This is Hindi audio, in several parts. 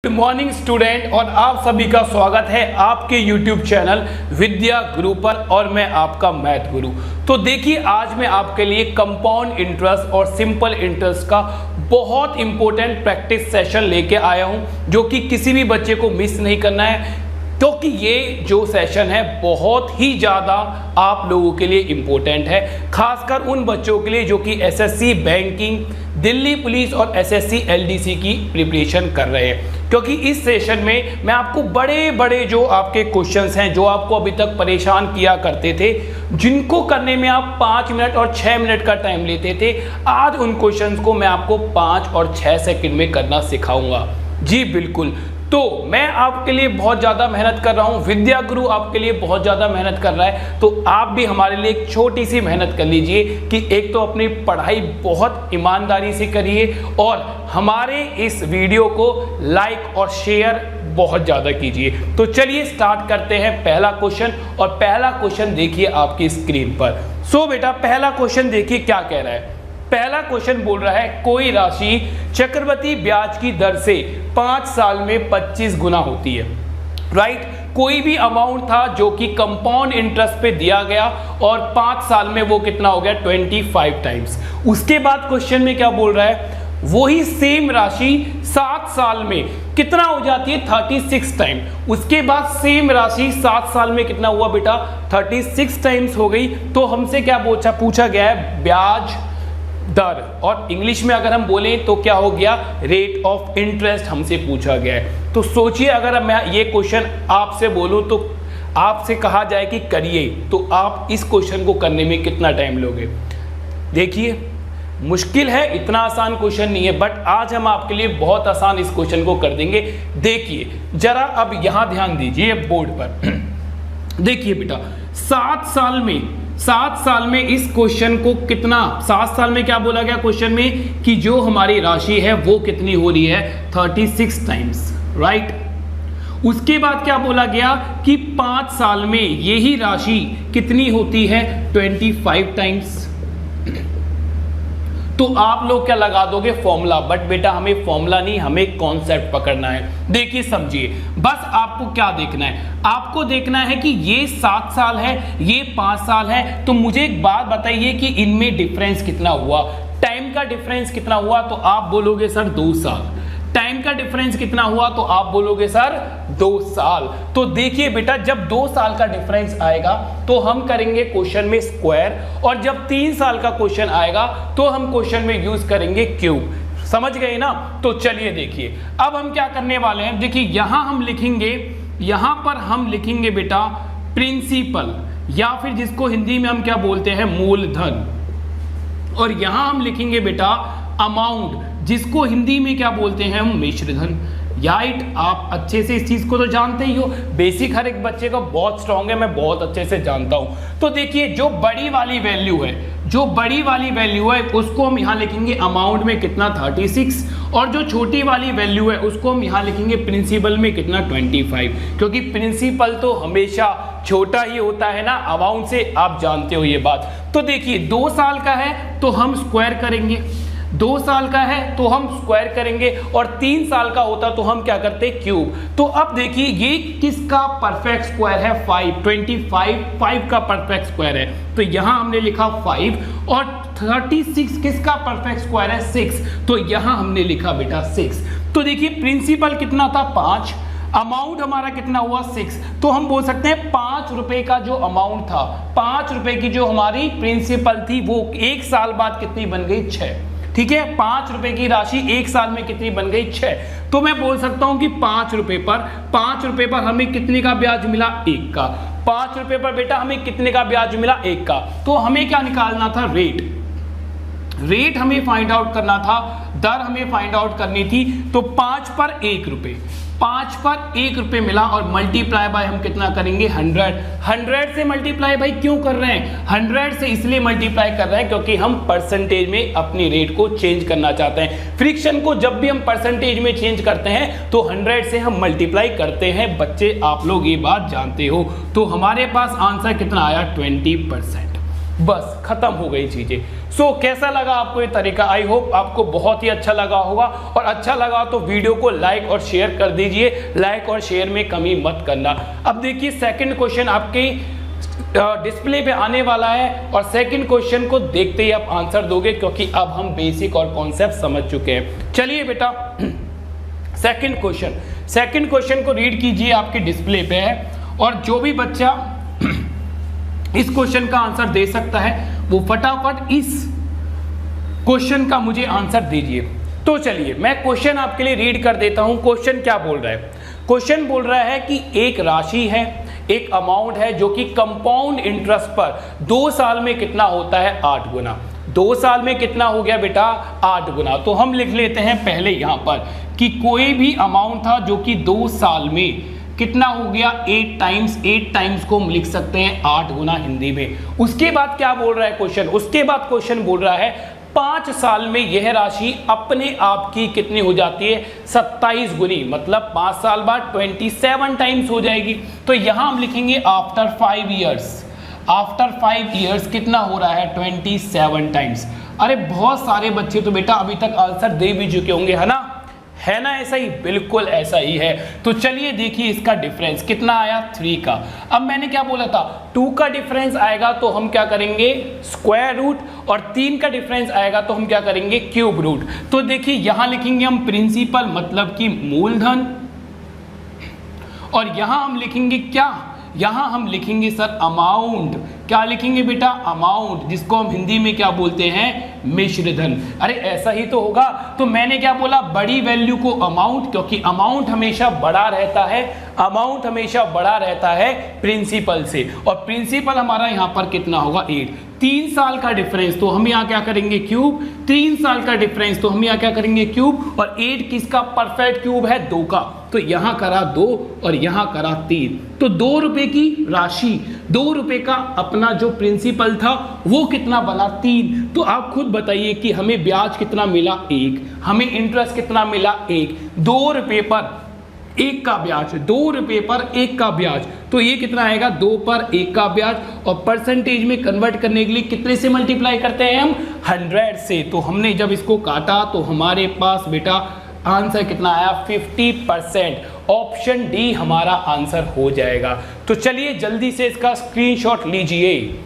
गुड मॉर्निंग स्टूडेंट, और आप सभी का स्वागत है आपके YouTube चैनल विद्या गुरु पर। और मैं आपका मैथ गुरु। तो देखिए, आज मैं आपके लिए कंपाउंड इंटरेस्ट और सिंपल इंटरेस्ट का बहुत इंपॉर्टेंट प्रैक्टिस सेशन लेके आया हूं, जो कि किसी भी बच्चे को मिस नहीं करना है, क्योंकि ये जो सेशन है बहुत ही ज़्यादा आप लोगों के लिए इम्पोर्टेंट है, खासकर उन बच्चों के लिए जो कि एसएससी बैंकिंग, दिल्ली पुलिस और एसएससी एलडीसी की प्रिपरेशन कर रहे हैं। क्योंकि इस सेशन में मैं आपको बड़े बड़े जो आपके क्वेश्चंस हैं, जो आपको अभी तक परेशान किया करते थे, जिनको करने में आप 5 मिनट और 6 मिनट का टाइम लेते थे, आज उन क्वेश्चंस को मैं आपको 5 और 6 सेकंड में करना सिखाऊंगा। जी बिल्कुल। तो मैं आपके लिए बहुत ज़्यादा मेहनत कर रहा हूँ, विद्या गुरु आपके लिए बहुत ज़्यादा मेहनत कर रहा है, तो आप भी हमारे लिए एक छोटी सी मेहनत कर लीजिए कि एक तो अपनी पढ़ाई बहुत ईमानदारी से करिए और हमारे इस वीडियो को लाइक और शेयर बहुत ज़्यादा कीजिए। तो चलिए स्टार्ट करते हैं पहला क्वेश्चन। और पहला क्वेश्चन देखिए आपकी स्क्रीन पर। सो बेटा, पहला क्वेश्चन देखिए क्या कह रहा है। पहला क्वेश्चन बोल रहा है, कोई राशि चक्रवृद्धि ब्याज की दर से 5 साल में 25 गुना होती है। राइट, कोई भी अमाउंट था जो कि कंपाउंड इंटरेस्ट पे दिया गया और 5 साल में वो कितना हो गया, 25 टाइम्स। उसके बाद क्वेश्चन में क्या बोल रहा है, वही सेम राशि 7 साल में कितना हो जाती है, 36 टाइम। उसके बाद सेम राशि 7 साल में कितना हुआ बेटा, 36 टाइम्स हो गई। तो हमसे क्या पूछा गया है, ब्याज दर, और इंग्लिश में अगर हम बोलें तो क्या हो गया, रेट ऑफ इंटरेस्ट हमसे पूछा गया है। तो सोचिए, अगर मैं ये क्वेश्चन आपसे बोलूं तो आपसे कहा जाए कि करिए, तो आप इस क्वेश्चन को करने में कितना टाइम लोगे। देखिए, मुश्किल है, इतना आसान क्वेश्चन नहीं है, बट आज हम आपके लिए बहुत आसान इस क्वेश्चन को कर देंगे। देखिए जरा, अब यहां ध्यान दीजिए बोर्ड पर। देखिए बेटा, 7 साल में इस क्वेश्चन को कितना, 7 साल में क्या बोला गया क्वेश्चन में, कि जो हमारी राशि है वो कितनी हो रही है, 36 टाइम्स। राइट, उसके बाद क्या बोला गया कि 5 साल में यही राशि कितनी होती है, 25 टाइम्स। तो आप लोग क्या लगा दोगे, फॉर्मूला। बट बेटा, हमें फॉर्मूला नहीं, हमें कॉन्सेप्ट पकड़ना है। देखिए समझिए, बस आपको क्या देखना है, आपको देखना है कि ये 7 साल है, ये 5 साल है। तो मुझे एक बात बताइए कि इनमें डिफरेंस कितना हुआ, टाइम का डिफरेंस कितना हुआ। तो आप बोलोगे सर 2 साल। टाइम का डिफरेंस कितना हुआ, तो आप बोलोगे सर 2 साल। तो देखिए बेटा, जब 2 साल का डिफरेंस आएगा तो हम करेंगे क्वेश्चन में स्क्वायर, और जब 3 साल का क्वेश्चन आएगा तो हम क्वेश्चन में यूज करेंगे क्यूब। समझ गए ना। तो चलिए देखिए, अब हम क्या करने वाले हैं। देखिए, यहां हम लिखेंगे, यहां पर हम लिखेंगे बेटा प्रिंसिपल, या फिर जिसको हिंदी में हम क्या बोलते हैं, मूलधन। और यहां हम लिखेंगे बेटा अमाउंट, जिसको हिंदी में क्या बोलते हैं हम, मिश्रधन। राइट, आप अच्छे से इस चीज को तो जानते ही हो, बेसिक हर एक बच्चे का बहुत स्ट्रांग है, मैं बहुत अच्छे से जानता हूं। तो देखिए, जो बड़ी वाली वैल्यू है, जो बड़ी वाली वैल्यू है उसको हम यहां लिखेंगे अमाउंट में कितना, 36। और जो छोटी वाली वैल्यू है उसको हम यहां लिखेंगे प्रिंसिपल में कितना, 25। क्योंकि प्रिंसिपल तो हमेशा छोटा ही होता है ना अमाउंट से, आप जानते हो ये बात। तो देखिए, 2 साल का है तो हम स्क्वायर करेंगे, 2 साल का है तो हम स्क्वायर करेंगे, और 3 साल का होता तो हम क्या करते, क्यूब। तो अब देखिए, ये किसका परफेक्ट स्क्वायर है, 5, 25 5 का परफेक्ट स्क्वायर है। तो यहां हमने लिखा 5, और 36 किसका परफेक्ट स्क्वायर है, 6। तो यहां हमने लिखा बेटा 6। तो देखिए, प्रिंसिपल कितना था, 5, अमाउंट हमारा कितना हुआ, 6। तो हम बोल सकते हैं 5 रुपए का जो अमाउंट था, 5 रुपए की जो हमारी प्रिंसिपल थी, वो 1 साल बाद कितनी बन गई, 6। ठीक है, 5 रुपए की राशि 1 साल में कितनी बन गई, 6। तो मैं बोल सकता हूं कि 5 रुपए पर हमें कितने का ब्याज मिला, 1 का। 5 रुपए पर बेटा हमें कितने का ब्याज मिला, 1 का। तो हमें क्या निकालना था, रेट हमें फाइंड आउट करना था, दर हमें फाइंड आउट करनी थी। तो 5 पर 1 रुपए, 5 पर 1 रुपए मिला, और मल्टीप्लाई बाय हम कितना करेंगे, 100 से मल्टीप्लाई भाई क्यों कर रहे हैं, 100 से इसलिए मल्टीप्लाई कर रहे हैं क्योंकि हम परसेंटेज में अपनी रेट को चेंज करना चाहते हैं। फ्रिक्शन को जब भी हम परसेंटेज में चेंज करते हैं तो 100 से हम मल्टीप्लाई करते हैं। बच्चे, आप लोग ये बात जानते हो। तो हमारे पास आंसर कितना आया, 20%। बस खत्म हो गई चीजें। सो कैसा लगा आपको ये तरीका? आई होप आपको बहुत ही अच्छा लगा होगा, और अच्छा लगा तो वीडियो को लाइक और शेयर कर दीजिए। लाइक और शेयर में कमी मत करना। अब देखिए सेकंड क्वेश्चन आपके डिस्प्ले पे आने वाला है, और सेकंड क्वेश्चन को देखते ही आप आंसर दोगे, क्योंकि अब हम बेसिक और कॉन्सेप्ट समझ चुके हैं। चलिए बेटा सेकंड क्वेश्चन को रीड कीजिए, आपके डिस्प्ले पे है, और जो भी बच्चा इस क्वेश्चन का आंसर दे सकता है वो फटाफट इस क्वेश्चन का मुझे आंसर दीजिए। तो चलिए मैं क्वेश्चन आपके लिए रीड कर देता हूं। क्वेश्चन क्या बोल रहा है? क्वेश्चन बोल रहा है कि एक राशि है, एक अमाउंट है जो कि कंपाउंड इंटरेस्ट पर 2 साल में कितना होता है? 8 गुना। 2 साल में कितना हो गया बेटा? 8 गुना। तो हम लिख लेते हैं पहले यहां पर कि कोई भी अमाउंट था जो कि 2 साल में कितना हो गया? 8 टाइम्स को हम लिख सकते हैं 8 गुना हिंदी में। उसके बाद क्या बोल रहा है क्वेश्चन? उसके बाद क्वेश्चन बोल रहा है 5 साल में यह राशि अपने आप की कितनी हो जाती है? 27 गुनी। मतलब 5 साल बाद 27 टाइम्स हो जाएगी। तो यहां हम लिखेंगे आफ्टर 5 ईयर्स कितना हो रहा है? 27 टाइम्स। अरे बहुत सारे बच्चे तो बेटा अभी तक आंसर दे भी चुके होंगे, है ना? है ना ऐसा ही? बिल्कुल ऐसा ही है। तो चलिए देखिए इसका डिफरेंस कितना आया? 3 का। अब मैंने क्या बोला था? 2 का डिफरेंस आएगा तो हम क्या करेंगे? स्क्वायर रूट, और 3 का डिफरेंस आएगा तो हम क्या करेंगे? Cube root. तो देखिए यहां लिखेंगे हम प्रिंसिपल, मतलब कि मूलधन, और यहां हम लिखेंगे क्या? यहां हम लिखेंगे सर अमाउंट। क्या लिखेंगे बेटा? अमाउंट, जिसको हम हिंदी में क्या बोलते हैं? मिश्र धन। अरे ऐसा ही तो होगा। तो मैंने क्या बोला? बड़ी वैल्यू को अमाउंट, क्योंकि अमाउंट हमेशा बड़ा रहता है, अमाउंट हमेशा बड़ा रहता है प्रिंसिपल से, और प्रिंसिपल हमारा यहां पर कितना होगा? 8। 3 साल का डिफरेंस तो हम यहाँ क्या करेंगे? क्यूब। 3 साल का डिफरेंस तो हम यहाँ क्या करेंगे? क्यूब। और 8 किसका परफेक्ट क्यूब है? 2 का। तो यहां करा 2 और यहां करा 3। तो 2 रुपए की राशि, 2 रुपए का अपना जो प्रिंसिपल था वो कितना बना? 3। तो आप खुद बताइए कि हमें ब्याज कितना मिला? 1। हमें इंटरेस्ट कितना मिला? 1। 2 रुपए पर 1 का ब्याज, 2 रुपए पर 1 का ब्याज, तो ये कितना आएगा? 2 पर 1 का ब्याज। और परसेंटेज में कन्वर्ट करने के लिए कितने से मल्टीप्लाई करते हैं हम? 100 से। तो हमने जब इसको काटा तो हमारे पास बेटा आंसर कितना आया? 50%। ऑप्शन डी हमारा आंसर हो जाएगा। तो चलिए जल्दी से इसका स्क्रीनशॉट लीजिए।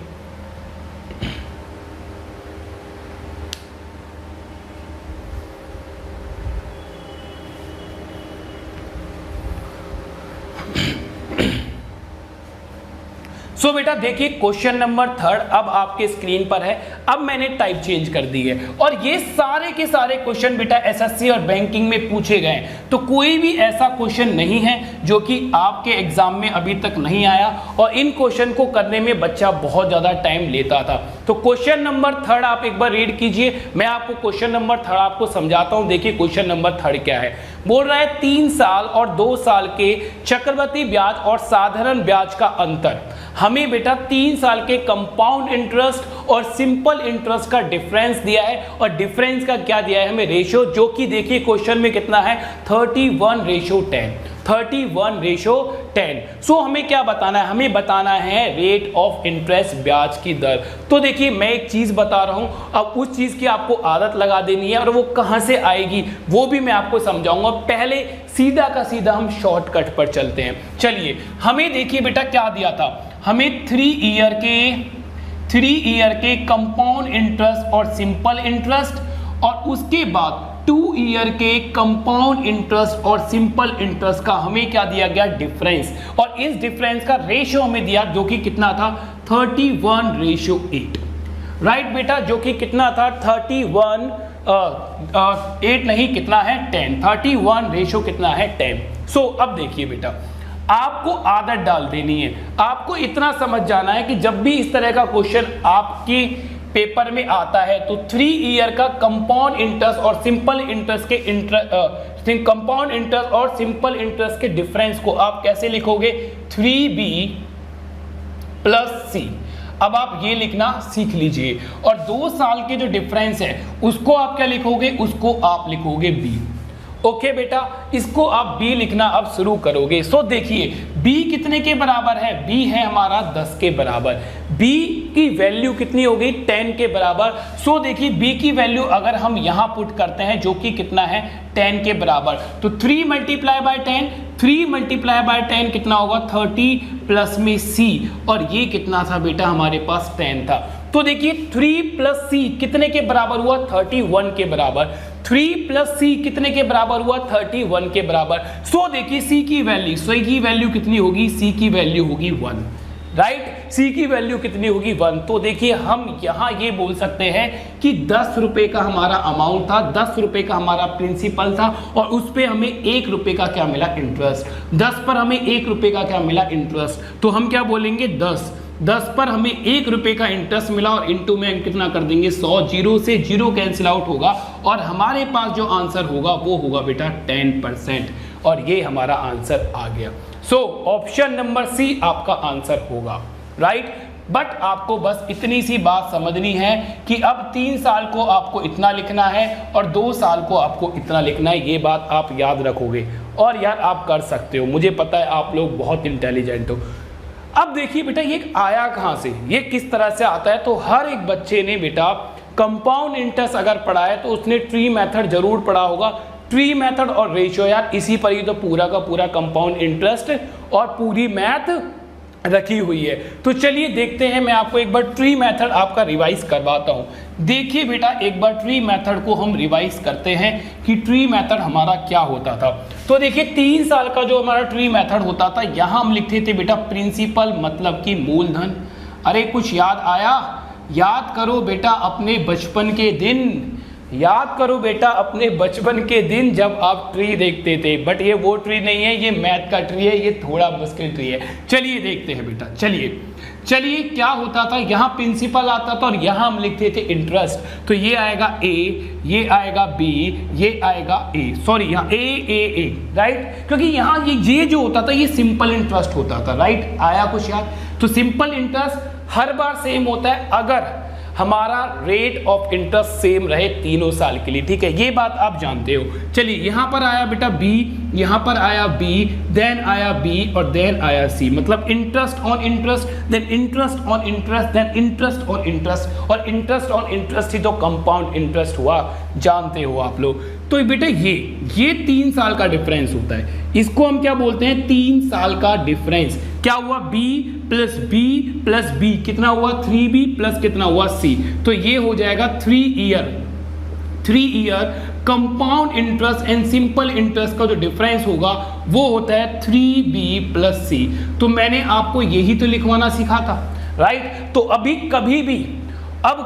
सो बेटा देखिए क्वेश्चन नंबर 3 अब आपके स्क्रीन पर है। अब मैंने टाइप चेंज कर दी है, और ये सारे के सारे क्वेश्चन बेटा एसएससी और बैंकिंग में पूछे गए। तो कोई भी ऐसा क्वेश्चन नहीं है जो कि आपके एग्जाम में अभी तक नहीं आया, और इन क्वेश्चन को करने में बच्चा बहुत ज्यादा टाइम लेता था। तो क्वेश्चन नंबर 3 आप एक बार रीड कीजिए। मैं आपको क्वेश्चन नंबर 3 आपको समझाता हूं। देखिए क्वेश्चन नंबर 3 क्या है। बोल रहा है 3 साल और 2 साल के चक्रवृद्धि ब्याज और साधारण ब्याज का अंतर। हमें बेटा 3 साल के कंपाउंड इंटरेस्ट और सिंपल इंटरेस्ट का डिफरेंस दिया है, और डिफरेंस का क्या दिया है हमें? रेशियो, जो कि देखिए क्वेश्चन में कितना है? 31:10। 31:10। सो हमें क्या बताना है? हमें बताना है रेट ऑफ इंटरेस्ट, ब्याज की दर। तो देखिए मैं एक चीज बता रहा हूं, अब उस चीज की आपको आदत लगा देनी है, और वो कहां से आएगी वो भी मैं आपको समझाऊंगा। पहले सीधा का सीधा हम शॉर्टकट पर चलते हैं। चलिए हमें देखिए बेटा क्या दिया था? हमें 3 ईयर के कंपाउंड इंटरेस्ट और सिंपल इंटरेस्ट, और उसके बाद 2 ईयर के कंपाउंड इंटरेस्ट और सिंपल इंटरेस्ट का हमें क्या दिया गया? डिफरेंस। और इस डिफरेंस का रेशियो हमें दिया जो कि कितना था? 31:8। राइट बेटा, जो कि कितना था? 8 नहीं, कितना है? 10। 31 रेशियो कितना है? 10। सो अब देखिए बेटा आपको आदत डाल देनी है। आपको इतना समझ जाना है कि जब भी इस तरह का क्वेश्चन आपकी पेपर में आता है तो 3 ईयर का कंपाउंड इंटरेस्ट और सिंपल इंटरेस्ट के कंपाउंड इंटरेस्ट और सिंपल इंटरेस्ट के डिफरेंस को आप कैसे लिखोगे? 3b + c। अब आप ये लिखना सीख लीजिए। और 2 साल के जो डिफरेंस है उसको आप क्या लिखोगे? उसको आप लिखोगे b। ओके बेटा, इसको आप b लिखना अब शुरू करोगे। सो देखिए b कितने के बराबर है? b है हमारा 10 के बराबर। b की वैल्यू कितनी हो गई 10 के बराबर। सो देखिए b की वैल्यू अगर हम यहां पुट करते हैं जो कि कितना है 10 के बराबर, तो 3 मल्टीप्लाई बाय 10, 3 मल्टीप्लाई बाय 10 कितना होगा 30 प्लस में c, और ये कितना था बेटा हमारे पास 10 था। तो देखिए 3 प्लस c कितने के बराबर हुआ 31 के बराबर, 3 प्लस c कितने के बराबर हुआ 31 के बराबर। सो देखिए c की वैल्यू कितनी होगी, c की वैल्यू होगी 1, राइट, c की वैल्यू कितनी होगी 1। तो देखिए हम यहाँ ये बोल सकते हैं कि 10 रुपए का हमारा अमाउंट था, 10 रुपए का हमारा प्रिंसिपल था, और उस पर हमें 1 रुपए का क्या मिला इंटरेस्ट, 10 पर हमें 1 रुपए का क्या मिला इंटरेस्ट। तो हम क्या बोलेंगे 10 पर हमें 1 रुपए का इंटरेस्ट मिला, और इंटू में हम कितना कर देंगे 100, 0 से 0 कैंसिल आउट होगा, और हमारे पास जो आंसर होगा वो होगा बेटा 10%, और ये हमारा आंसर आ गया। सो ऑप्शन नंबर सी आपका आंसर होगा, राइट। बट आपको बस इतनी सी बात समझनी है कि अब 3 साल को आपको इतना लिखना है और 2 साल को आपको इतना लिखना है, ये बात आप याद रखोगे, और यार आप कर सकते हो, मुझे पता है आप लोग बहुत इंटेलिजेंट हो। अब देखिए बेटा ये आया कहाँ से, ये किस तरह से आता है। तो हर एक बच्चे ने बेटा कंपाउंड इंटरेस्ट अगर पढ़ा है तो उसने ट्री मेथड जरूर पढ़ा होगा। ट्री मेथड और रेशियो, यार इसी पर ही तो पूरा का पूरा कंपाउंड इंटरेस्ट और पूरी मैथ रखी हुई है। तो चलिए देखते हैं, मैं आपको एक बार ट्री मेथड आपका रिवाइज करवाता हूं। देखिए बेटा एक बार ट्री मेथड को हम रिवाइज करते हैं कि ट्री मेथड हमारा क्या होता था। तो देखिए 3 साल का जो हमारा ट्री मेथड होता था, यहां हम लिखते थे बेटा प्रिंसिपल मतलब कि मूलधन। अरे कुछ याद आया, याद करो बेटा अपने बचपन के दिन, याद करो बेटा अपने बचपन के दिन जब आप ट्री देखते थे। बट ये वो ट्री नहीं है, ये मैथ का ट्री है, ये थोड़ा मुश्किल ट्री है। चलिए देखते हैं बेटा, चलिए क्या होता था, यहाँ प्रिंसिपल आता था और यहाँ हम लिखते थे इंटरेस्ट। तो ये आएगा ए, ये आएगा बी, ये आएगा ए, सॉरी यहाँ ए, राइट, क्योंकि यहाँ ये जो होता था ये सिंपल इंटरेस्ट होता था, राइट। आया कुछ याद? तो सिंपल इंटरेस्ट हर बार सेम होता है अगर हमारा रेट ऑफ इंटरेस्ट सेम रहे तीनों साल के लिए, ठीक है, ये बात आप जानते हो। चलिए यहाँ पर आया बेटा बी, यहाँ पर आया बी, देन आया बी और देन आया सी, मतलब interest on interest, then interest on interest, then interest on interest, और इंटरेस्ट ऑन इंटरेस्ट ही तो कंपाउंड इंटरेस्ट हुआ, जानते हो आप लोग। तो बेटा ये 3 साल का डिफरेंस होता है, इसको हम क्या बोलते हैं 3 साल का डिफरेंस। क्या हुआ b प्लस बी कितना हुआ 3b प्लस कितना हुआ c, तो ये हो जाएगा 3 year compound interest and simple interest का जो डिफरेंस होगा वो होता है 3b प्लस c। तो मैंने आपको यही तो लिखवाना सिखा था, राइट। तो अभी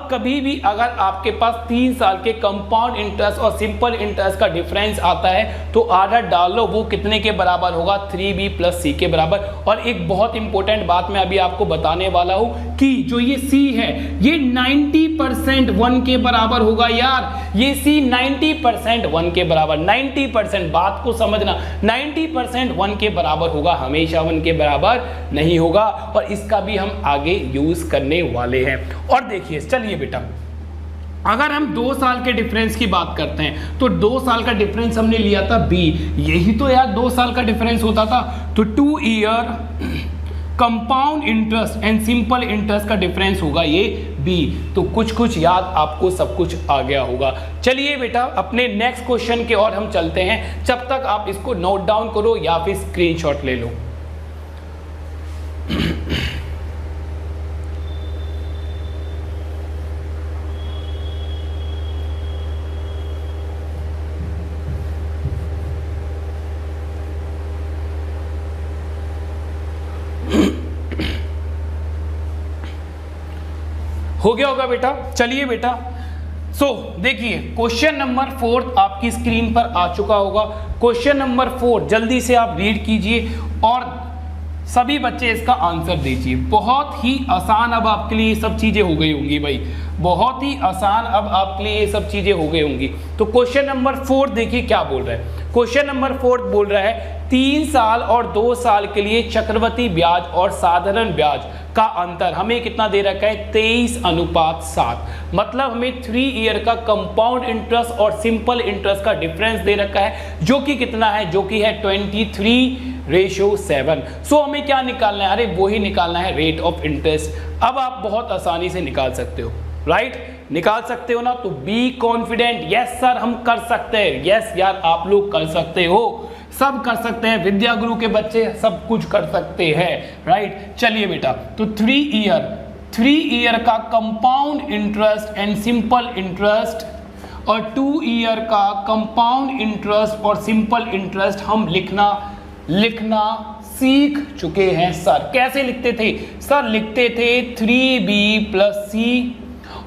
कभी भी अगर आपके पास 3 साल के कंपाउंड इंटरेस्ट और सिंपल इंटरेस्ट का डिफरेंस आता है तो आदत डाल लो वो कितने के बराबर होगा 3b प्लस c के बराबर। और एक बहुत इंपॉर्टेंट बात मैं अभी आपको बताने वाला हूं कि जो ये c है ये 90% 1 के बराबर होगा यार, ये c 90% 1 के बराबर, 90%, बात को समझना, 90% 1 के बराबर होगा, हमेशा 1 के बराबर नहीं होगा, और इसका भी हम आगे यूज करने वाले हैं। और देखिए चलिए बेटा अगर हम 2 साल के डिफरेंस की बात करते हैं तो 2 साल का डिफरेंस हमने लिया था b, यही तो यार 2 साल का डिफरेंस होता था। तो 2 year compound interest and simple interest का डिफरेंस होगा ये b। तो कुछ याद आपको सब कुछ आ गया होगा। चलिए बेटा अपने नेक्स्ट क्वेश्चन की ओर हम चलते हैं, जब तक आप इसको नोट डाउन करो या फिर स्क्रीनशॉट ले लो। हो गया होगा बेटा। चलिए बेटा देखिए क्वेश्चन नंबर 4 आपकी स्क्रीन पर आ चुका होगा। क्वेश्चन नंबर 4 जल्दी से आप रीड कीजिए और सभी बच्चे इसका आंसर दीजिए। बहुत ही आसान अब आपके लिए ये सब चीजें हो गई होंगी भाई, बहुत ही आसान अब आपके लिए ये सब चीजें हो गई होंगी। तो क्वेश्चन नंबर 4 देखिए क्या बोल रहा है। क्वेश्चन नंबर 4 बोल रहा है 3 साल और 2 साल के लिए चक्रवृद्धि ब्याज और साधारण ब्याज का अंतर हमें कितना दे रखा है 23:7, मतलब हमें 3 ईयर का कंपाउंड इंटरेस्ट और सिंपल इंटरेस्ट का डिफरेंस दे रखा है जो कि कितना है, जो कि है 23 रेशियो 7। सो हमें क्या निकालना है, अरे वो ही निकालना है रेट ऑफ इंटरेस्ट। अब आप बहुत आसानी से निकाल सकते हो, राइट, निकाल सकते हो ना। तो बी कॉन्फिडेंट, यस सर हम कर सकते हैं, यस यार आप लोग कर सकते हो, सब कर सकते हैं, विद्या गुरु के बच्चे सब कुछ कर सकते हैं, राइट। चलिए बेटा, तो 3 ईयर का compound interest and simple interest और 2 ईयर का कंपाउंड इंटरेस्ट और सिंपल इंटरेस्ट हम लिखना सीख चुके हैं सर। कैसे लिखते थे सर? लिखते थे 3b + c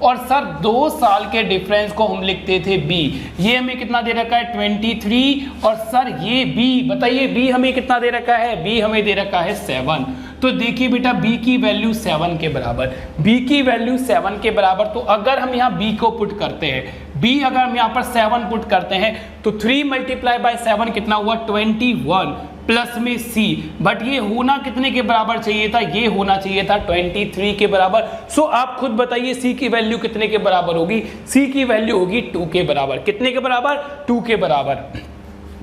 और सर 2 साल के डिफरेंस को हम लिखते थे b। ये हमें कितना दे रखा है 23 और सर ये b, बताइए b हमें कितना दे रखा है? b हमें दे रखा है 7। तो देखिए बेटा b की वैल्यू 7 के बराबर, b की वैल्यू 7 के बराबर। तो अगर हम यहाँ b को पुट करते हैं, b अगर हम यहाँ पर 7 पुट करते हैं तो 3 × 7 कितना हुआ 21 प्लस में c, बट ये होना कितने के बराबर चाहिए था? ये होना चाहिए था 23 के बराबर। सो आप खुद बताइए c की वैल्यू कितने के बराबर होगी? c की वैल्यू होगी 2 के बराबर। कितने के बराबर? 2 के बराबर।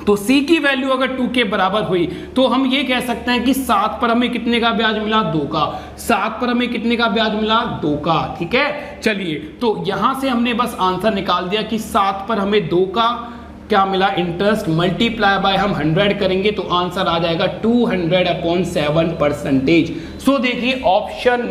तो c की वैल्यू अगर 2 के बराबर हुई तो हम ये कह सकते हैं कि 7 पर हमें कितने का ब्याज मिला? 2 का। 7 पर हमें कितने का ब्याज मिला? 2 का, ठीक है। चलिए, तो यहां से हमने बस आंसर निकाल दिया कि 7 पर हमें 2 का क्या मिला? इंटरेस्ट, मल्टीप्लाई बाय हम 100 करेंगे तो आंसर आ जाएगा 200/7%। सो देखिए ऑप्शन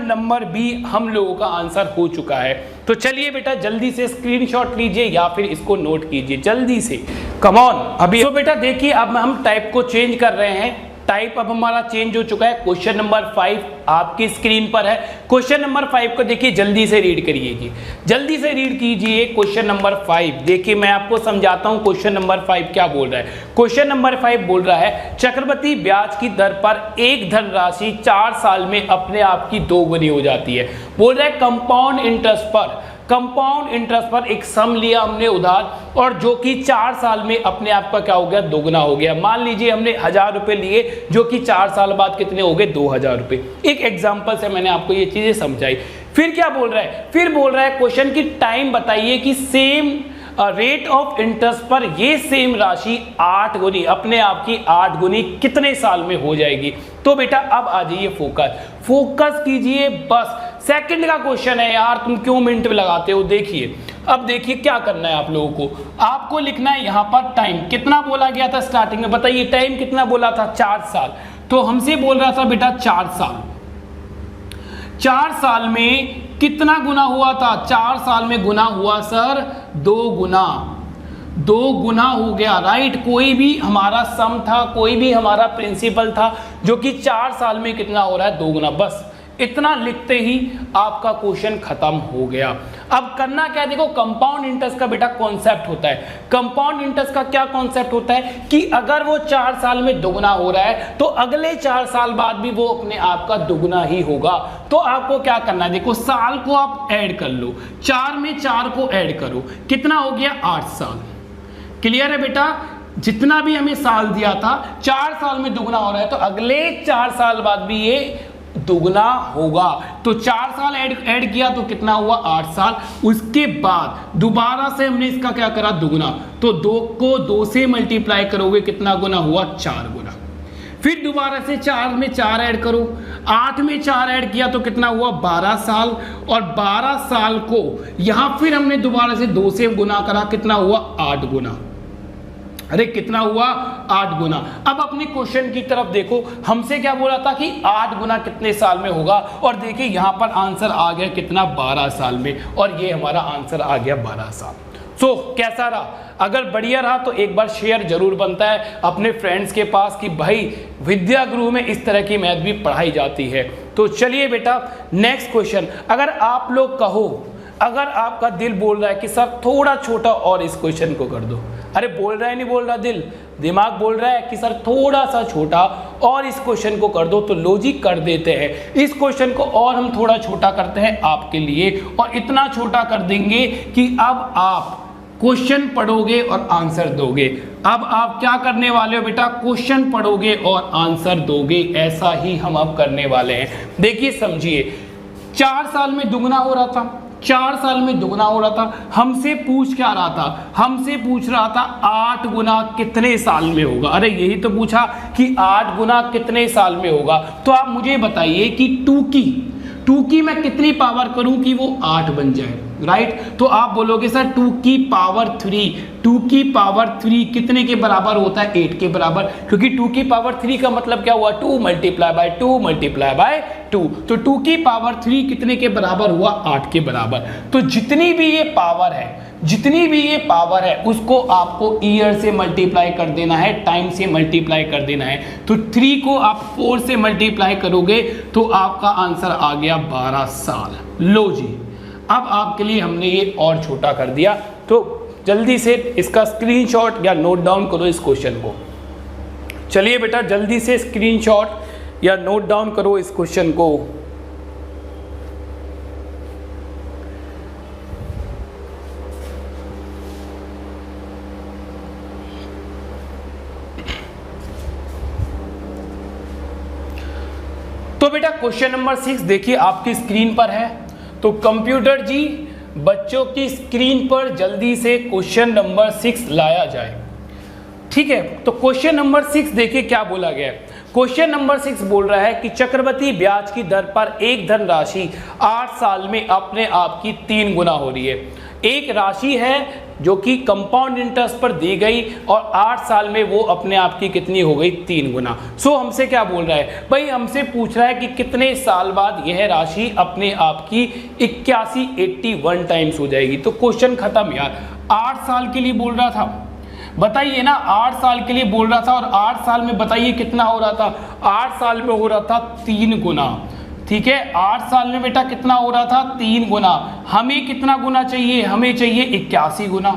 नंबर बी हम लोगों का आंसर हो चुका है। तो चलिए बेटा जल्दी से स्क्रीनशॉट लीजिए या फिर इसको नोट कीजिए जल्दी से, कम ऑन अभी। तो बेटा देखिए अब हम टाइप को चेंज कर रहे हैं, टाइप अब हमारा चेंज हो चुका है। क्वेश्चन नंबर 5 आपकी स्क्रीन पर है। क्वेश्चन नंबर 5 को देखिए जल्दी से रीड करिए, जल्दी से रीड कीजिए क्वेश्चन नंबर 5। देखिए मैं आपको समझाता हूं क्वेश्चन नंबर 5 क्या बोल रहा है। क्वेश्चन नंबर 5 बोल रहा है चक्रवृद्धि ब्याज की दर पर एक धनराशि 4 साल में अपने आप की 2 गुनी हो जाती है। बोल रहा है कंपाउंड इंटरेस्ट पर एक सम लिया हमने उधार और जो कि 4 साल में अपने आप का क्या हो गया? 2 गुना हो गया। मान लीजिए हमने 1000 रुपए लिए जो कि 4 साल बाद कितने हो गए? 2000 रुपए। एक एग्जांपल से मैंने आपको ये चीजें समझाई। फिर क्या बोल रहा है? फिर बोल रहा है क्वेश्चन की टाइम बताइए कि सेम रेट ऑफ इंटरेस्ट पर ये सेम राशि 8 गुनी अपने आप की 8 गुनी कितने साल में हो जाएगी? तो बेटा अब आ जाइए फोकस कीजिए बस। सेकंड का क्वेश्चन है यार, तुम क्यों मिनट लगाते हो? देखिए अब देखिए क्या करना है आप लोगों को, आपको लिखना है यहाँ पर टाइम कितना बोला गया था स्टार्टिंग में, बताइए टाइम कितना बोला था? 4 साल। तो हमसे बोल रहा था बेटा 4 साल, 4 साल में कितना गुना हुआ था? 4 साल में गुना हुआ सर 2 गुना हो गया, राइट। कोई भी हमारा सम था, कोई भी हमारा प्रिंसिपल था जो कि 4 साल में कितना हो रहा है? 2 गुना। बस इतना लिखते ही आपका क्वेश्चन खत्म हो गया। अब करना क्या है? देखो कंपाउंड इंटरेस्ट का बेटा कॉन्सेप्ट होता है। कंपाउंड इंटरेस्ट का क्या कॉन्सेप्ट होता है कि अगर वो 4 साल में दोगुना हो रहा है तो अगले 4 साल बाद भी वो अपने आप का दुगुना ही होगा। तो आपको क्या करना है? देखो साल को आप ऐड कर लो, 4 में 4 को ऐड करो, कितना हो गया? 8 साल। क्लियर है बेटा? जितना भी हमें साल दिया था 4 साल में दुगुना हो रहा है तो अगले 4 साल बाद भी ये दुगना होगा। तो 4 साल ऐड किया तो कितना हुआ? 8 साल। उसके बाद दोबारा से हमने इसका क्या करा? दुगना। तो 2 को 2 से मल्टीप्लाई करोगे कितना गुना हुआ? 4 गुना। फिर दोबारा से 4 में 4 ऐड करो, 8 में 4 ऐड किया तो कितना हुआ? 12 साल। और 12 साल को यहां फिर हमने दोबारा से 2 से गुना करा, कितना हुआ? 8 गुना। अरे कितना हुआ? 8 गुना। अब अपने क्वेश्चन की तरफ देखो, हमसे क्या बोला था कि 8 गुना कितने साल में होगा, और देखिए यहां पर आंसर आ गया कितना? 12 साल में, और ये हमारा आंसर आ गया 12 साल। सो कैसा रहा? अगर बढ़िया रहा तो एक बार शेयर जरूर बनता है अपने फ्रेंड्स के पास कि भाई विद्या गुरु में इस तरह की मैथ भी पढ़ाई जाती है। तो चलिए बेटा नेक्स्ट क्वेश्चन। अगर आप लोग कहो, अगर आपका दिल बोल रहा है कि सर थोड़ा छोटा और इस क्वेश्चन को कर दो, अरे बोल रहा है नहीं बोल रहा, दिमाग बोल रहा है कि सर थोड़ा सा छोटा और इस क्वेश्चन को कर दो, तो लॉजिक कर देते हैं। इस क्वेश्चन को और हम थोड़ा छोटा करते हैं आपके लिए, और इतना छोटा कर देंगे कि अब आप क्वेश्चन पढ़ोगे और आंसर दोगे। अब आप क्या करने वाले हो बेटा? क्वेश्चन पढ़ोगे और आंसर दोगे, ऐसा ही हम अब करने वाले हैं। देखिए समझिए, 4 साल में दुगना हो रहा था, 4 साल में दुगना हो रहा था। हमसे पूछ क्या रहा था, हमसे पूछ रहा था 8 गुना कितने साल में होगा। अरे यही तो पूछा कि 8 गुना कितने साल में होगा। तो आप मुझे बताइए कि 2 की मैं कितनी पावर करूं कि वो 8 बन जाए, राइट। तो आप बोलोगे सर 2 की पावर 3 कितने के बराबर होता है, 8 के बराबर, क्योंकि 2 की पावर 3 का मतलब क्या हुआ, 2 मल्टीप्लाई बाय 2 तो 2 की पावर 3 कितने के बराबर हुआ, 8 के बराबर। तो जितनी भी ये पावर है उसको आपको ईयर से मल्टीप्लाई कर देना है, टाइम से मल्टीप्लाई कर देना है। तो 3 को आप 4 से मल्टीप्लाई करोगे तो आपका आंसर आ गया 12 साल। लो जी, अब आपके लिए हमने ये और छोटा कर दिया। तो जल्दी से इसका स्क्रीनशॉट या नोट डाउन करो इस क्वेश्चन को। चलिए बेटा जल्दी से स्क्रीनशॉट या नोट डाउन करो इस क्वेश्चन को। तो बेटा क्वेश्चन नंबर 6 देखिए आपकी स्क्रीन पर है। तो कंप्यूटर जी बच्चों की स्क्रीन पर जल्दी से क्वेश्चन नंबर 6 लाया जाए, ठीक है। तो क्वेश्चन नंबर 6 देखिए क्या बोला गया है। क्वेश्चन नंबर 6 बोल रहा है कि चक्रवृद्धि ब्याज की दर पर एक धनराशि 8 साल में अपने आप की 3 गुना हो रही है। एक राशि है जो कि कंपाउंड इंटरेस्ट पर दी गई और 8 साल में वो अपने आप की कितनी हो गई, 3 गुना। सो हमसे क्या बोल रहा है भाई, हमसे पूछ रहा है कि कितने साल बाद यह राशि अपने आप की 81 टाइम्स हो जाएगी। तो क्वेश्चन खत्म यार। 8 साल के लिए बोल रहा था, बताइए ना, 8 साल के लिए बोल रहा था और 8 साल में बताइए कितना हो रहा था, 8 साल में हो रहा था 3 गुना, ठीक है। 8 साल में बेटा कितना हो रहा था, 3 गुना। हमें कितना गुना चाहिए, हमें चाहिए 81 गुना।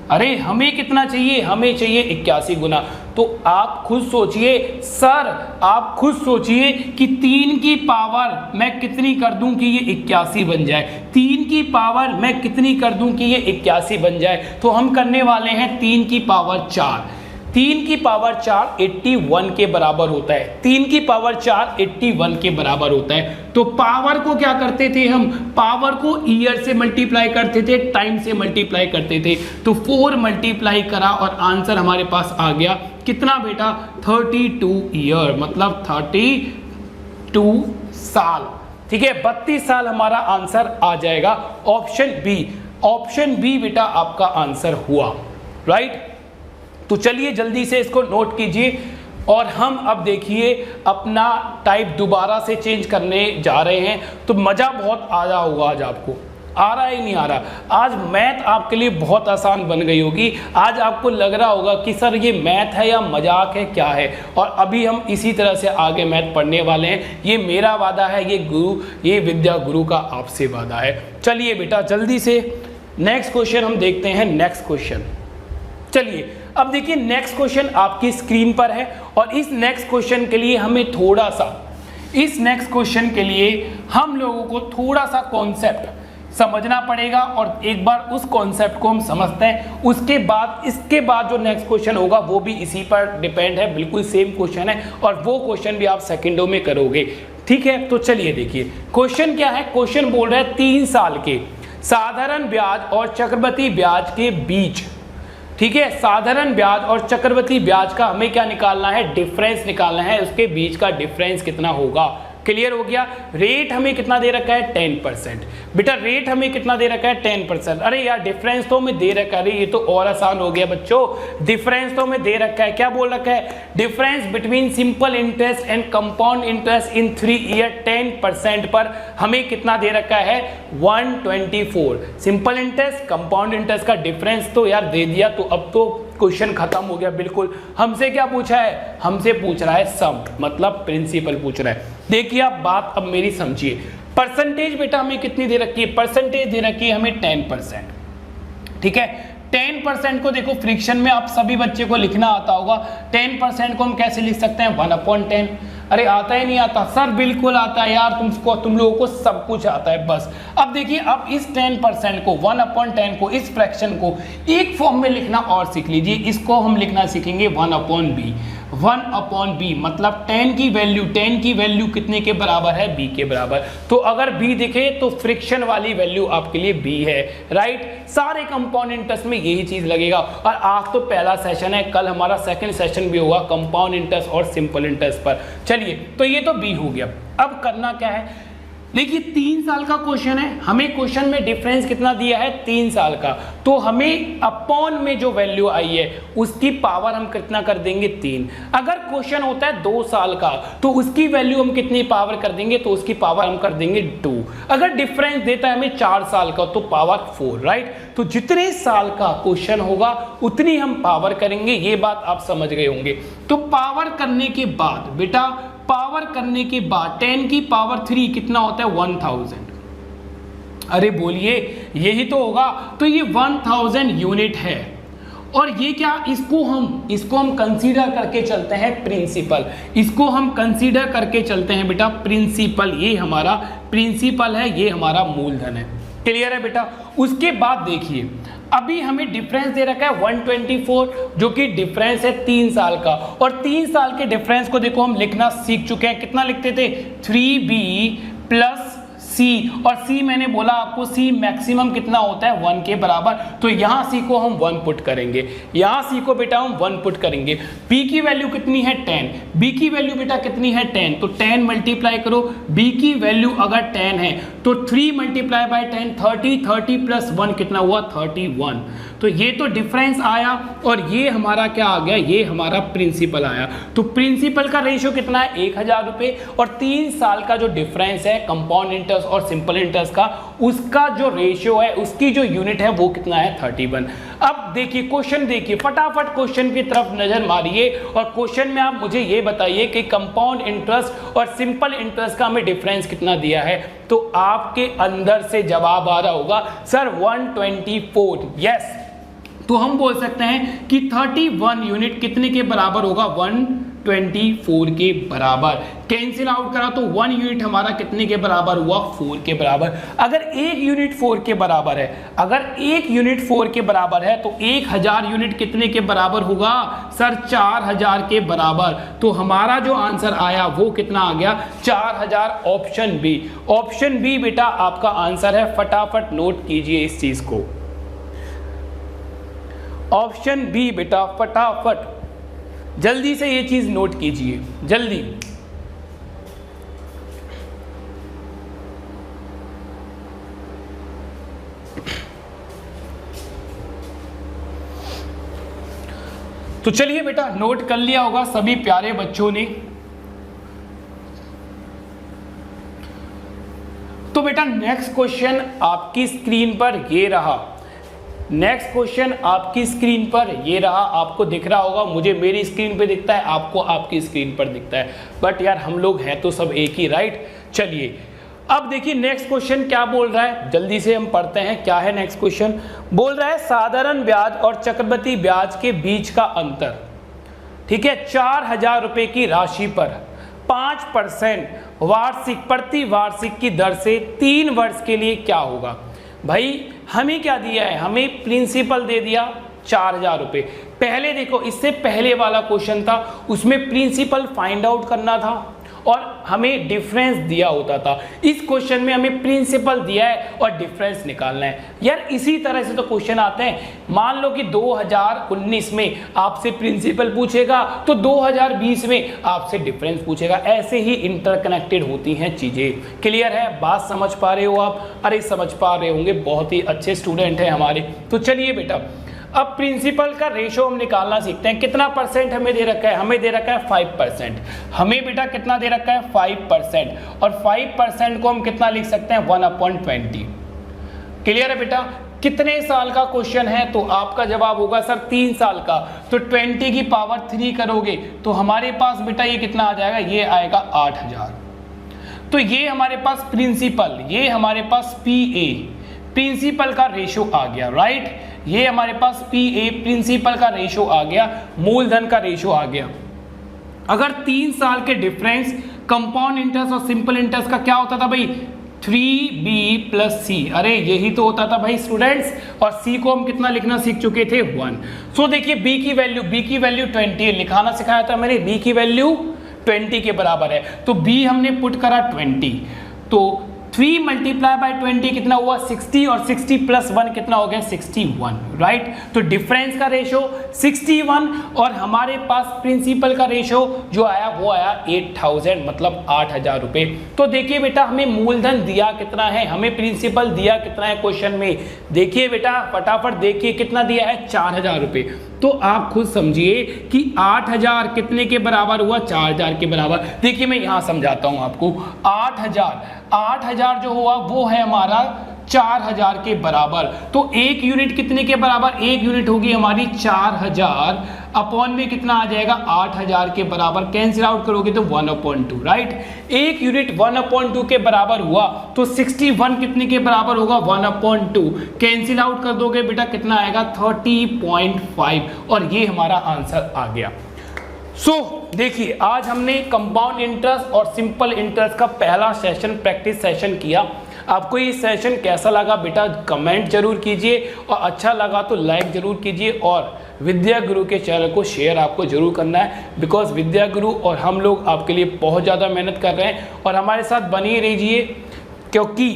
अरे हमें कितना चाहिए, हमें चाहिए 81 गुना। तो आप खुद सोचिए सर, आप खुद सोचिए कि 3 की पावर मैं कितनी कर दूं कि ये 81 बन जाए, 3 की पावर मैं कितनी कर दूं कि ये 81 बन जाए। तो हम करने वाले हैं 3 की पावर 4। 3 की पावर 4 81 के बराबर होता है। 3 की पावर 4 81 के बराबर होता है। तो पावर को क्या करते थे हम, पावर को ईयर से मल्टीप्लाई करते थे, टाइम से मल्टीप्लाई करते थे। तो 4 मल्टीप्लाई करा और आंसर हमारे पास आ गया कितना बेटा, 32 ईयर, मतलब 32 साल, ठीक है। 32 साल हमारा आंसर आ जाएगा। ऑप्शन बी बेटा आपका आंसर हुआ, राइट। तो चलिए जल्दी से इसको नोट कीजिए और हम अब देखिए अपना टाइप दोबारा से चेंज करने जा रहे हैं। तो मज़ा बहुत आ रहा होगा आज आपको, आ रहा है नहीं आ रहा। आज मैथ आपके लिए बहुत आसान बन गई होगी। आज आपको लग रहा होगा कि सर ये मैथ है या मजाक है, क्या है। और अभी हम इसी तरह से आगे मैथ पढ़ने वाले हैं। ये मेरा वादा है, ये विद्या गुरु का आपसे वादा है। चलिए बेटा जल्दी से नेक्स्ट क्वेश्चन हम देखते हैं। नेक्स्ट क्वेश्चन, चलिए अब देखिए नेक्स्ट क्वेश्चन आपकी स्क्रीन पर है और इस नेक्स्ट क्वेश्चन के लिए हमें थोड़ा सा, इस नेक्स्ट क्वेश्चन के लिए हम लोगों को थोड़ा सा कॉन्सेप्ट समझना पड़ेगा और एक बार उस कॉन्सेप्ट को हम समझते हैं, उसके बाद इसके बाद जो नेक्स्ट क्वेश्चन होगा वो भी इसी पर डिपेंड है, बिल्कुल सेम क्वेश्चन है और वो क्वेश्चन भी आप सेकंडों में करोगे, ठीक है। तो चलिए देखिए क्वेश्चन क्या है। क्वेश्चन बोल रहा है 3 साल के साधारण ब्याज और चक्रवृद्धि ब्याज के बीच, ठीक है, साधारण ब्याज और चक्रवृद्धि ब्याज का हमें क्या निकालना है, डिफरेंस निकालना है। उसके बीच का डिफरेंस कितना होगा, क्लियर हो गया। रेट हमें कितना दे रखा है, 10%। बेटा रेट हमें कितना दे रखा है, 10%। अरे यार डिफरेंस तो हमें दे रखा है, ये तो और आसान हो गया बच्चों। डिफरेंस तो हमें दे रखा है, क्या बोल रखा है, difference between simple interest and compound interest in 3 year 10% पर हमें कितना दे रखा है, 124। सिंपल इंटरेस्ट कंपाउंड इंटरेस्ट का डिफरेंस तो यार दे दिया। तो अब तो क्वेश्चन खत्म हो गया बिल्कुल। हमसे क्या पूछा है, हमसे पूछ रहा है सम, मतलब प्रिंसिपल पूछ रहा है। देखिए आप बात अब मेरी समझिए। परसेंटेज बेटा हमें कितनी दे रखी है, परसेंटेज दे रखी है हमें 10%, ठीक है। 10% को देखो फ्रिक्शन में आप सभी बच्चे को लिखना आता होगा। 10% को हम कैसे लिख सकते हैं, 1/10। अरे आता ही नहीं आता सर, बिल्कुल आता है यार, तुम लोगों को सब कुछ आता है बस। अब देखिए, अब इस 10% को 1/10 को, इस फ्रैक्शन को एक फॉर्म में लिखना और सीख लीजिए। इसको हम लिखना सीखेंगे 1/b। 1/b मतलब 10 की वैल्यू कितने के बराबर है, b के बराबर। तो अगर b दिखे तो फ्रिक्शन वाली वैल्यू आपके लिए b है, राइट। सारे कंपाउंड इंटरेस्ट में यही चीज लगेगा। और आज तो पहला सेशन है, कल हमारा सेकंड सेशन भी होगा कंपाउंड इंटरेस्ट और सिंपल इंटरेस्ट पर। चलिए, तो ये तो b हो गया। अब करना क्या है, देखिए 3 साल का क्वेश्चन है, हमें क्वेश्चन में डिफरेंस कितना दिया है, 3 साल का। तो हमें अपॉन में जो वैल्यू आई है उसकी पावर हम कितना कर देंगे, 3। अगर क्वेश्चन होता है 2 साल का तो उसकी वैल्यू हम कितनी पावर कर देंगे, तो उसकी पावर हम कर देंगे 2। अगर डिफरेंस देता है हमें 4 साल का तो पावर 4, राइट। तो जितने साल का क्वेश्चन होगा उतनी हम पावर करेंगे, ये बात आप समझ गए होंगे। तो पावर करने के बाद बेटा, पावर करने के बाद 10 की पावर 3 कितना होता है, 1000। अरे बोलिए, यही तो होगा। तो ये 1000 यूनिट है। और ये क्या, इसको हम कंसीडर करके चलते हैं प्रिंसिपल। इसको हम कंसीडर करके चलते हैं बेटा प्रिंसिपल। ये हमारा प्रिंसिपल है, ये हमारा मूलधन है। क्लियर है बेटा। उसके बाद देखिए, अभी हमें डिफरेंस दे रखा है 124, जो कि डिफरेंस है 3 साल का। और 3 साल के डिफरेंस को देखो हम लिखना सीख चुके हैं। कितना लिखते थे, 3b प्लस c। और c मैंने बोला आपको, c मैक्सिमम कितना होता है, 1 के बराबर। तो यहाँ c को हम 1 पुट करेंगे, यहाँ c को बेटा हम 1 पुट करेंगे। b की वैल्यू कितनी है, 10। b की वैल्यू बेटा कितनी है, 10। तो 10 मल्टीप्लाई करो, b की वैल्यू अगर 10 है तो 3 मल्टीप्लाई बाय 10 30, 30 प्लस 1 कितना हुआ, 31। तो ये तो डिफरेंस आया और ये हमारा क्या आ गया, ये हमारा प्रिंसिपल आया। तो प्रिंसिपल का रेशियो कितना है, 1000 रुपये। और 3 साल का जो डिफरेंस है कंपाउंड इंटरेस्ट और सिंपल इंटरेस्ट का, उसका जो रेशियो है, उसकी जो यूनिट है वो कितना है, 31। अब देखिए क्वेश्चन, देखिए फटाफट क्वेश्चन की तरफ नजर मारिए और क्वेश्चन में आप मुझे ये बताइए कि कंपाउंड इंटरेस्ट और सिंपल इंटरेस्ट का हमें डिफरेंस कितना दिया है। तो आपके अंदर से जवाब आ रहा होगा सर 124। यस, तो हम बोल सकते हैं कि 31 यूनिट कितने के बराबर होगा, 124 के बराबर। कैंसिल आउट करा तो 1 यूनिट हमारा कितने के बराबर हुआ, 4 के बराबर। अगर 1 यूनिट 4 के बराबर है, अगर 1 यूनिट 4 के बराबर है तो 1000 यूनिट कितने के बराबर होगा, सर 4000 के बराबर। तो हमारा जो आंसर आया वो कितना आ गया, 4000। ऑप्शन बी, ऑप्शन बी बेटा आपका आंसर है। फटाफट नोट कीजिए इस चीज को, ऑप्शन बी बेटा, फटाफट जल्दी से ये चीज नोट कीजिए, जल्दी। तो चलिए बेटा, नोट कर लिया होगा सभी प्यारे बच्चों ने। तो बेटा नेक्स्ट क्वेश्चन आपकी स्क्रीन पर ये रहा। नेक्स्ट क्वेश्चन आपकी स्क्रीन पर ये रहा, आपको दिख रहा होगा, मुझे मेरी स्क्रीन पे दिखता है, आपको आपकी स्क्रीन पर दिखता है, बट यार हम लोग हैं तो सब एक ही, राइट। चलिए अब देखिए नेक्स्ट क्वेश्चन क्या बोल रहा है, जल्दी से हम पढ़ते हैं। क्या है नेक्स्ट क्वेश्चन, बोल रहा है साधारण ब्याज और चक्रवृद्धि ब्याज के बीच का अंतर, ठीक है, 4000 रुपए की राशि पर 5% वार्षिक प्रति वार्षिक की दर से 3 वर्ष के लिए क्या होगा। भाई हमें क्या दिया है, हमें प्रिंसिपल दे दिया 4000 रुपये। पहले देखो, इससे पहले वाला क्वेश्चन था उसमें प्रिंसिपल फाइंड आउट करना था और हमें डिफरेंस दिया होता था। इस क्वेश्चन में हमें प्रिंसिपल दिया है और डिफरेंस निकालना है। यार इसी तरह से तो क्वेश्चन आते हैं। मान लो कि 2019 में आपसे प्रिंसिपल पूछेगा तो 2020 में आपसे डिफरेंस पूछेगा। ऐसे ही इंटरकनेक्टेड होती हैं चीजें। क्लियर है, बात समझ पा रहे हो आप? अरे समझ पा रहे होंगे, बहुत ही अच्छे स्टूडेंट हैं हमारे। तो चलिए बेटा, अब प्रिंसिपल का रेशो हम निकालना सीखते हैं। कितना परसेंट हमें दे रखा है, हमें दे रखा है 5%। हमें बेटा कितना दे रखा है, 5%। और 5% को हम कितना लिख सकते हैं, 1/20। क्लियर है बेटा। कितने साल का क्वेश्चन है, तो आपका जवाब होगा सर 3 साल का। तो 20 की पावर 3 करोगे तो हमारे पास बेटा ये कितना आ जाएगा, ये आएगा 8000। तो ये हमारे पास प्रिंसिपल, ये हमारे पास PA प्रिंसिपल का रेशो आ गया, राइट। ये हमारे पास PA प्रिंसिपल का रेशो आ गया, मूलधन का रेशो आ गया। अगर 3 साल के डिफरेंस कंपाउंड इंटरेस्ट और सिंपल इंटरेस्ट का क्या होता था भाई 3b प्लस सी, अरे यही तो होता था भाई स्टूडेंट्स, और c को हम कितना लिखना सीख चुके थे 1। सो देखिए b की वैल्यू 20 है, लिखाना सिखाया था मैंने, b की वैल्यू 20 के बराबर है, तो b हमने पुट करा 20, तो 3 मल्टीप्लाई बाय 20 कितना हुआ 60, और 60 प्लस 1 कितना हो गया 61, राइट। तो डिफरेंस का रेशो 61 और हमारे पास प्रिंसिपल का रेशो जो आया वो आया 8000, मतलब 8000 रुपए। तो देखिए बेटा हमें मूलधन दिया कितना है, हमें प्रिंसिपल दिया कितना है क्वेश्चन में, देखिए बेटा फटाफट देखिए कितना दिया है 4000 रुपए। तो आप खुद समझिए कि 8000 कितने के बराबर हुआ 4000 के बराबर। देखिए मैं यहां समझाता हूं आपको, 8000 जो हुआ वो है हमारा 4000 के बराबर, तो एक यूनिट कितने के बराबर, एक यूनिट होगी हमारी 4000 अपॉन में कितना आ जाएगा 8000 के बराबर, कैंसिल आउट करोगे तो 1/2, राइट। एक यूनिट 1/2 के बराबर हुआ तो 61 कितने के बराबर होगा 1/2, कैंसिल आउट कर दोगे बेटा कितना आएगा 30.5, और ये हमारा आंसर आ गया। देखिए आज हमने कंपाउंड इंटरेस्ट और सिंपल इंटरेस्ट का पहला सेशन प्रैक्टिस सेशन किया। आपको ये सेशन कैसा लगा बेटा कमेंट जरूर कीजिए, और अच्छा लगा तो लाइक जरूर कीजिए, और विद्या गुरु के चैनल को शेयर आपको जरूर करना है, बिकॉज विद्या गुरु और हम लोग आपके लिए बहुत ज़्यादा मेहनत कर रहे हैं, और हमारे साथ बने ही रहिए क्योंकि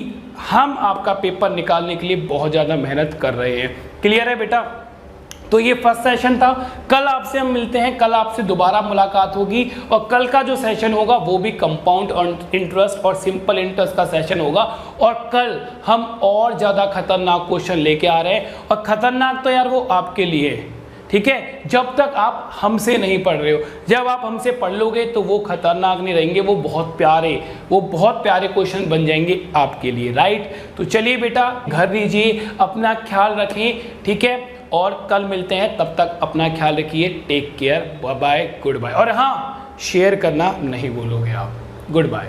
हम आपका पेपर निकालने के लिए बहुत ज़्यादा मेहनत कर रहे हैं। क्लियर है बेटा? तो ये फर्स्ट सेशन था, कल आपसे हम मिलते हैं, कल आपसे दोबारा मुलाकात होगी, और कल का जो सेशन होगा वो भी कंपाउंड इंटरेस्ट और सिंपल इंटरेस्ट का सेशन होगा, और कल हम और ज़्यादा खतरनाक क्वेश्चन लेके आ रहे हैं, और खतरनाक तो यार वो आपके लिए है, ठीक है, जब तक आप हमसे नहीं पढ़ रहे हो। जब आप हमसे पढ़ लोगे तो वो खतरनाक नहीं रहेंगे, वो बहुत प्यारे क्वेश्चन बन जाएंगे आपके लिए, राइट। तो चलिए बेटा घर दीजिए, अपना ख्याल रखें, ठीक है, और कल मिलते हैं, तब तक अपना ख्याल रखिए, take care, bye bye, good bye, और हाँ शेयर करना नहीं भूलोगे आप, गुड बाय।